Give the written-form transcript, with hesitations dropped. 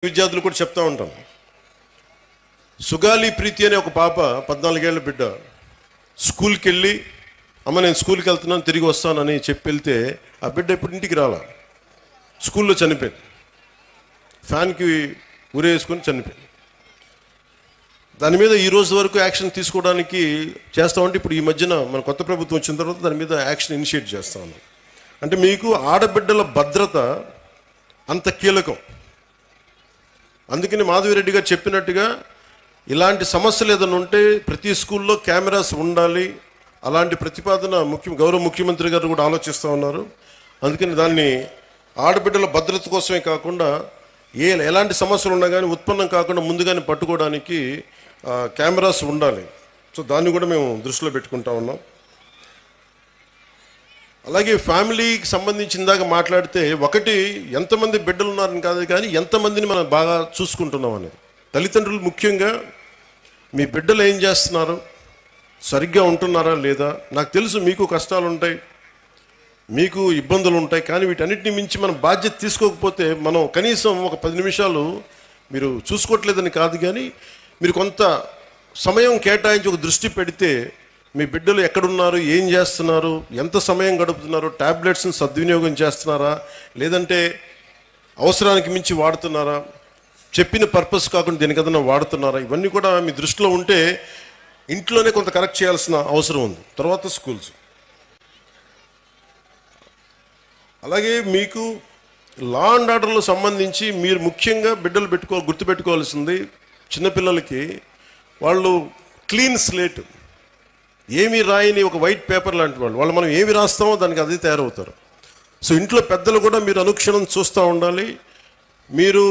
విద్యార్థులు కూడా చెప్తా ఉంటాను. సుగాలి ప్రీతి అనే ఒక పాప 14 ఏళ్ల బిడ్డ స్కూల్కి వెళ్ళి అమ్మ నేను స్కూల్కి వెళ్తున్నాను తిరిగి వస్తానని చెప్పి వెళ్తే ఆ బిడ్డ ఇప్పుడు ఇంటికి రాలా, స్కూల్లో చనిపోయింది. ఫ్యాన్కి ఉరేసుకొని చనిపోయింది. దాని మీద ఈ రోజు వరకు యాక్షన్ తీసుకోవడానికి చేస్తామంటే ఇప్పుడు ఈ మధ్యన మన కొత్త ప్రభుత్వం వచ్చిన తర్వాత దాని మీద యాక్షన్ ఇనిషియేట్ చేస్తా ఉన్నాం. అంటే మీకు ఆడబిడ్డల భద్రత అంత కీలకం. అందుకని మాధవిరెడ్డి గారు చెప్పినట్టుగా ఇలాంటి సమస్యలు ఏదైనా ఉంటే ప్రతి స్కూల్లో కెమెరాస్ ఉండాలి. అలాంటి ప్రతిపాదన గౌరవ ముఖ్యమంత్రి గారు కూడా ఆలోచిస్తూ ఉన్నారు. అందుకని దాన్ని ఆడబిడ్డల భద్రత కోసమే కాకుండా ఎలాంటి సమస్యలు ఉన్నా కానీ ఉత్పన్నం కాకుండా ముందుగానే పట్టుకోవడానికి కెమెరాస్ ఉండాలి. సో దాన్ని కూడా మేము దృష్టిలో పెట్టుకుంటా ఉన్నాం. అలాగే ఫ్యామిలీకి సంబంధించిన దాకా మాట్లాడితే ఒకటి ఎంతమంది బిడ్డలు ఉన్నారని కాదు కానీ ఎంతమందిని మనం బాగా చూసుకుంటున్నాం అనేది. తల్లిదండ్రులు ముఖ్యంగా మీ బిడ్డలు ఏం చేస్తున్నారు, సరిగ్గా ఉంటున్నారా లేదా. నాకు తెలుసు మీకు కష్టాలు ఉంటాయి, మీకు ఇబ్బందులు ఉంటాయి, కానీ వీటన్నిటిని మించి మనం బాధ్యత తీసుకోకపోతే మనం కనీసం ఒక 10 నిమిషాలు మీరు చూసుకోవట్లేదని కాదు కానీ మీరు కొంత సమయం కేటాయించి ఒక దృష్టి పెడితే మీ బిడ్డలు ఎక్కడున్నారు, ఏం చేస్తున్నారు, ఎంత సమయం గడుపుతున్నారు, ట్యాబ్లెట్స్ని సద్వినియోగం చేస్తున్నారా లేదంటే అవసరానికి మించి వాడుతున్నారా, చెప్పిన పర్పస్ కాకుండా దేనికదన్నా వాడుతున్నారా, ఇవన్నీ కూడా మీ దృష్టిలో ఉంటే ఇంట్లోనే కొంత కరెక్ట్ చేయాల్సిన అవసరం ఉంది. తర్వాత స్కూల్స్. అలాగే మీకు లా అండ్ ఆర్డర్లో సంబంధించి మీరు ముఖ్యంగా బిడ్డలు గుర్తుపెట్టుకోవాల్సింది చిన్నపిల్లలకి వాళ్ళు క్లీన్ స్లేట్, ఏమి రాయని ఒక వైట్ పేపర్ లాంటి వాళ్ళు మనం ఏమి రాస్తామో దానికి అది తయారవుతారు. సో ఇంట్లో పెద్దలు కూడా మీరు అనుక్షణం చూస్తూ ఉండాలి. మీరు